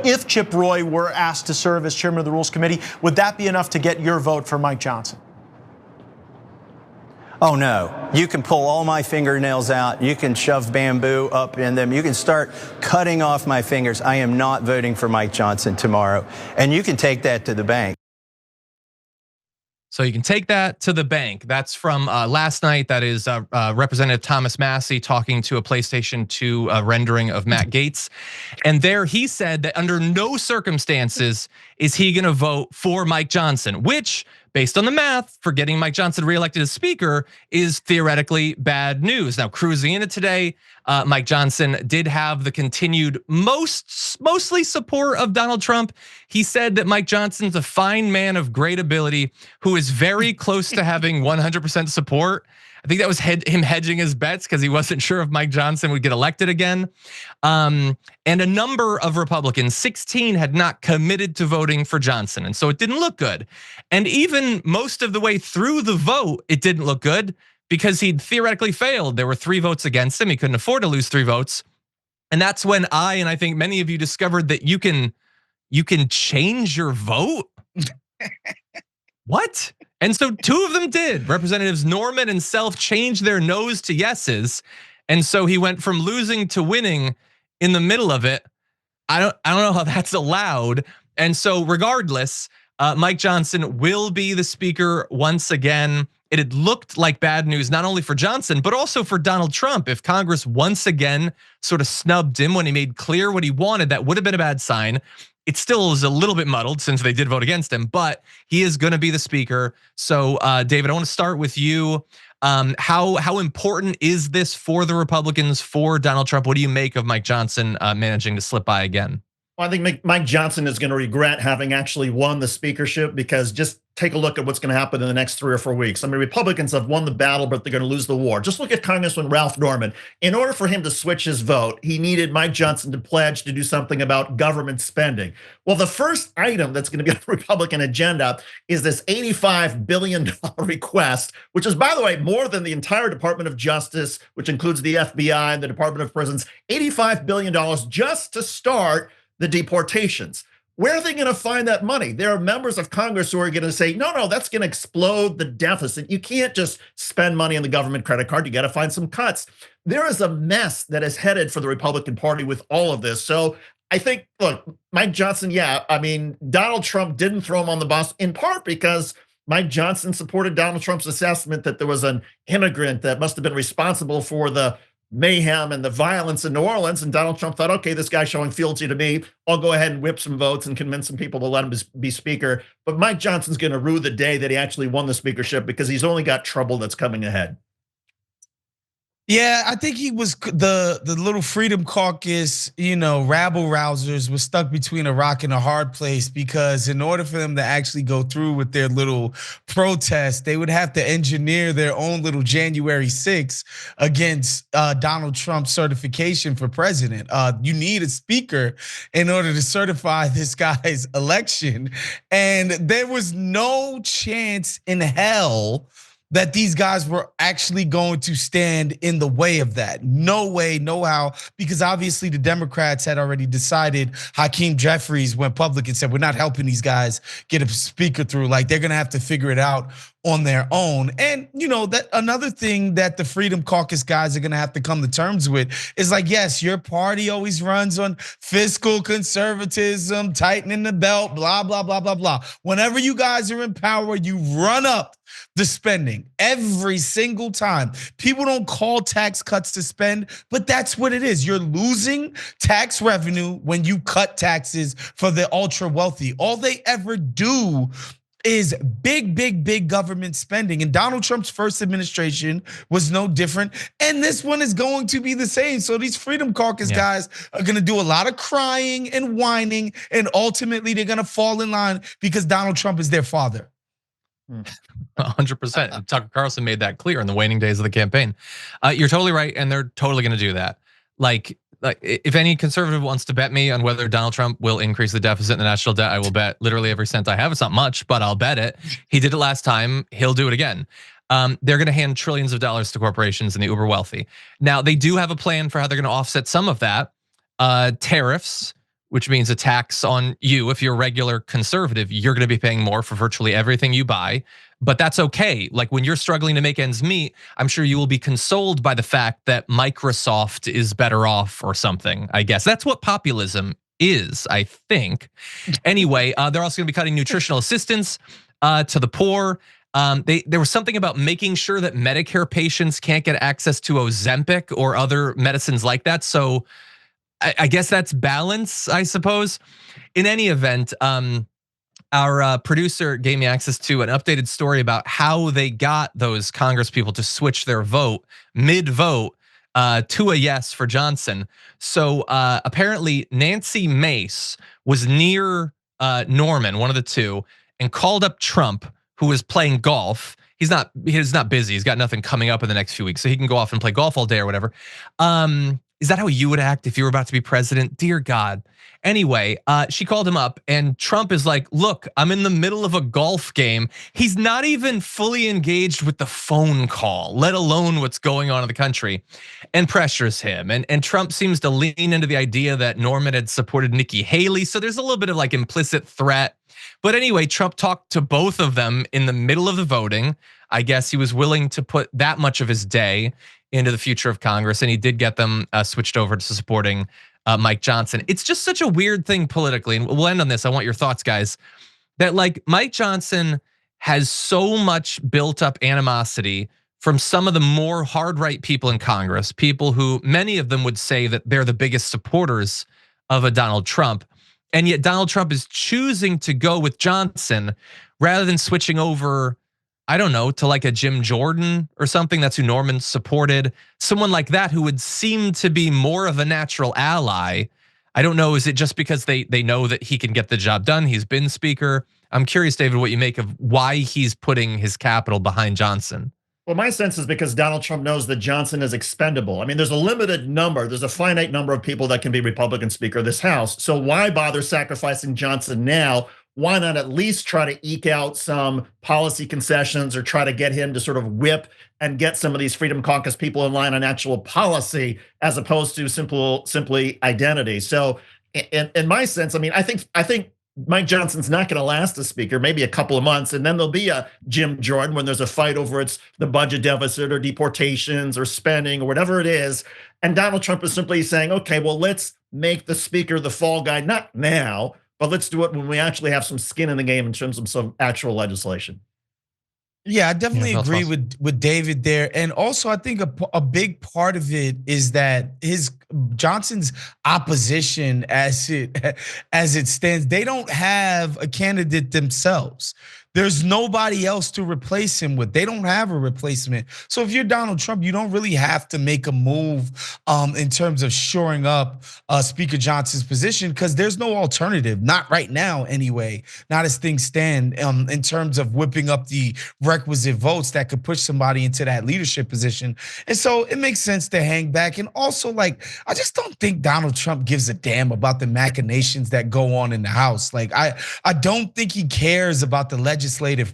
if Chip Roy were asked to serve as chairman of the Rules Committee, would that be enough to get your vote for Mike Johnson? Oh, no. You can pull all my fingernails out. You can shove bamboo up in them. You can start cutting off my fingers. I am not voting for Mike Johnson tomorrow. And you can take that to the bank. So you can take that to the bank. That's from last night. That is Representative Thomas Massie talking to a PlayStation 2 rendering of Matt Gaetz. And there he said that under no circumstances is he gonna vote for Mike Johnson, which, based on the math, for getting Mike Johnson reelected as speaker is theoretically bad news. Now, cruising into today, Mike Johnson did have the continued mostly support of Donald Trump. He said that Mike Johnson's a fine man of great ability who is very close to having 100% support. I think that was him hedging his bets because he wasn't sure if Mike Johnson would get elected again. And a number of Republicans, 16, had not committed to voting for Johnson. And so it didn't look good. And even most of the way through the vote, it didn't look good because he'd theoretically failed. There were 3 votes against him. He couldn't afford to lose 3 votes. And that's when I think many of you discovered that you can change your vote. What? And so 2 of them did. Representatives Norman and Self changed their no's to yeses. And so he went from losing to winning in the middle of it. I don't know how that's allowed. And so regardless, Mike Johnson will be the speaker once again. It had looked like bad news, not only for Johnson, but also for Donald Trump. If Congress once again sort of snubbed him when he made clear what he wanted, that would have been a bad sign. It still is a little bit muddled since they did vote against him, but he is going to be the speaker. So David, I want to start with you. How important is this for the Republicans, for Donald Trump? What do you make of Mike Johnson managing to slip by again? Well, I think Mike Johnson is going to regret having actually won the speakership, because just take a look at what's going to happen in the next 3 or 4 weeks. I mean, Republicans have won the battle, but they're going to lose the war. Just look at Congressman Ralph Norman. In order for him to switch his vote, he needed Mike Johnson to pledge to do something about government spending. Well, the first item that's going to be on the Republican agenda is this $85 billion request, which is, by the way, more than the entire Department of Justice, which includes the FBI and the Department of Prisons. $85 billion just to start the deportations. Where are they going to find that money? There are members of Congress who are going to say, no, that's going to explode the deficit. You can't just spend money on the government credit card. You got to find some cuts. There is a mess that is headed for the Republican Party with all of this. So I think, look, Mike Johnson, Donald Trump didn't throw him on the bus, in part because Mike Johnson supported Donald Trump's assessment that there was an immigrant that must have been responsible for the mayhem and the violence in New Orleans. And Donald Trump thought, okay, this guy's showing fealty to me. I'll go ahead and whip some votes and convince some people to let him be speaker. But Mike Johnson's going to rue the day that he actually won the speakership, because he's only got trouble that's coming ahead. Yeah, I think he was the little Freedom Caucus, rabble rousers was stuck between a rock and a hard place, because in order for them to actually go through with their little protest, they would have to engineer their own little January 6th against Donald Trump's certification for president. You need a speaker in order to certify this guy's election. And there was no chance in hell that these guys were actually going to stand in the way of that. No way, no how, because obviously the Democrats had already decided. Hakeem Jeffries went public and said, we're not helping these guys get a speaker through. Like, they're gonna have to figure it out on their own. And that another thing that the Freedom Caucus guys are gonna have to come to terms with is, like, yes, your party always runs on fiscal conservatism, tightening the belt, blah, blah, blah, blah, blah. Whenever you guys are in power, you run up the spending every single time. People don't call tax cuts to spend, but that's what it is. You're losing tax revenue when you cut taxes for the ultra wealthy. All they ever do is big government spending. And Donald Trump's first administration was no different. And this one is going to be the same. So these Freedom Caucus guys are gonna do a lot of crying and whining, and ultimately they're gonna fall in line because Donald Trump is their father. 100%. Tucker Carlson made that clear in the waning days of the campaign. You're totally right, and they're totally gonna do that. Like if any conservative wants to bet me on whether Donald Trump will increase the deficit in the national debt, I will bet literally every cent I have. It's not much, but I'll bet it. He did it last time, he'll do it again. They're gonna hand trillions of dollars to corporations and the uber wealthy. Now, they do have a plan for how they're gonna offset some of that. Tariffs, which means a tax on you. If you're a regular conservative, you're going to be paying more for virtually everything you buy. But that's okay. Like when you're struggling to make ends meet, I'm sure you will be consoled by the fact that Microsoft is better off or something. I guess that's what populism is, I think. Anyway, they're also going to be cutting nutritional assistance to the poor. There was something about making sure that Medicare patients can't get access to Ozempic or other medicines like that. So I guess that's balance, I suppose. In any event, our producer gave me access to an updated story about how they got those Congress people to switch their vote mid-vote to a yes for Johnson. So apparently Nancy Mace was near Norman, one of the two, and called up Trump, who was playing golf. He's not busy. He's got nothing coming up in the next few weeks, so he can go off and play golf all day or whatever. Is that how you would act if you were about to be president? Dear God. Anyway, she called him up and Trump is like, look, I'm in the middle of a golf game. He's not even fully engaged with the phone call, let alone what's going on in the country, and pressures him. And Trump seems to lean into the idea that Norman had supported Nikki Haley. So there's a little bit of like implicit threat. But anyway, Trump talked to both of them in the middle of the voting. I guess he was willing to put that much of his day into the future of Congress, and he did get them switched over to supporting Mike Johnson. It's just such a weird thing politically, and we'll end on this. I want your thoughts, guys. That like Mike Johnson has so much built up animosity from some of the more hard right people in Congress, people who many of them would say that they're the biggest supporters of a Donald Trump. And yet Donald Trump is choosing to go with Johnson rather than switching over, I don't know, to like a Jim Jordan or something. That's who Norman supported. Someone like that who would seem to be more of a natural ally. I don't know, is it just because they know that he can get the job done? He's been speaker. I'm curious, David, what you make of why he's putting his capital behind Johnson. Well, my sense is because Donald Trump knows that Johnson is expendable. I mean, there's a limited number, there's a finite number of people that can be Republican Speaker of this House. So why bother sacrificing Johnson now? Why not at least try to eke out some policy concessions or try to get him to sort of whip and get some of these Freedom Caucus people in line on actual policy as opposed to simply identity? So in my sense, I mean, I think Mike Johnson's not going to last as speaker, maybe a couple of months, and then there'll be a Jim Jordan when there's a fight over the budget deficit or deportations or spending or whatever it is. And Donald Trump is simply saying, okay, well, let's make the speaker the fall guy, not now, but let's do it when we actually have some skin in the game in terms of some actual legislation. Yeah, I definitely agree with David there. And also I think a big part of it is that Johnson's opposition as it stands, they don't have a candidate themselves. There's nobody else to replace him with. They don't have a replacement. So if you're Donald Trump, you don't really have to make a move in terms of shoring up Speaker Johnson's position because there's no alternative, not right now anyway, not as things stand in terms of whipping up the requisite votes that could push somebody into that leadership position. And so it makes sense to hang back. And also, like, I just don't think Donald Trump gives a damn about the machinations that go on in the House. Like, I don't think he cares about the legislative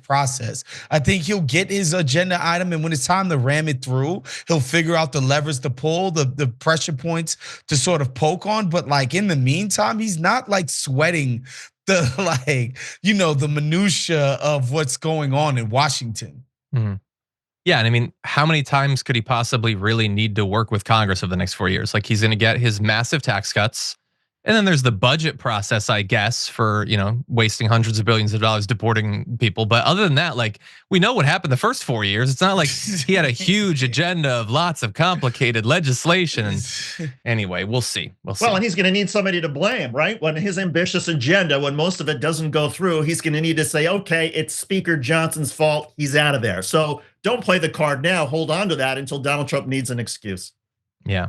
process. I think he'll get his agenda item, and when it's time to ram it through, he'll figure out the levers to pull, the pressure points to sort of poke on. But like in the meantime, he's not like sweating the the minutia of what's going on in Washington. Mm-hmm. Yeah, and I mean, how many times could he possibly really need to work with Congress over the next 4 years? Like, he's going to get his massive tax cuts. And then there's the budget process, I guess, for, wasting hundreds of billions of dollars deporting people. But other than that, like, we know what happened the first 4 years. It's not like he had a huge agenda of lots of complicated legislation. And anyway, we'll see. Well, and he's going to need somebody to blame, right? When his ambitious agenda, when most of it doesn't go through, he's going to need to say, okay, it's Speaker Johnson's fault. He's out of there. So don't play the card now. Hold on to that until Donald Trump needs an excuse. Yeah.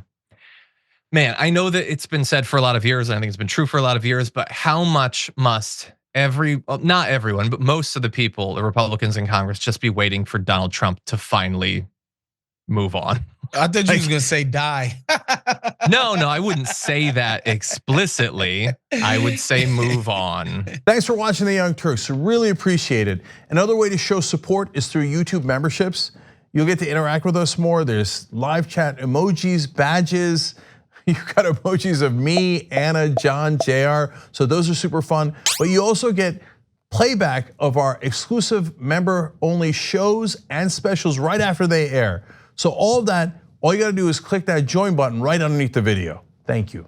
Man, I know that it's been said for a lot of years, and I think it's been true for a lot of years, but how much must not everyone, but most of the people, the Republicans in Congress, just be waiting for Donald Trump to finally move on? I thought you was gonna say die. No, I wouldn't say that explicitly. I would say move on. Thanks for watching The Young Turks. Really appreciate it. Another way to show support is through YouTube memberships. You'll get to interact with us more. There's live chat emojis, badges. You got emojis of me, Anna, John, JR. So those are super fun. But you also get playback of our exclusive member-only shows and specials right after they air. So all of that, all you gotta do is click that join button right underneath the video. Thank you.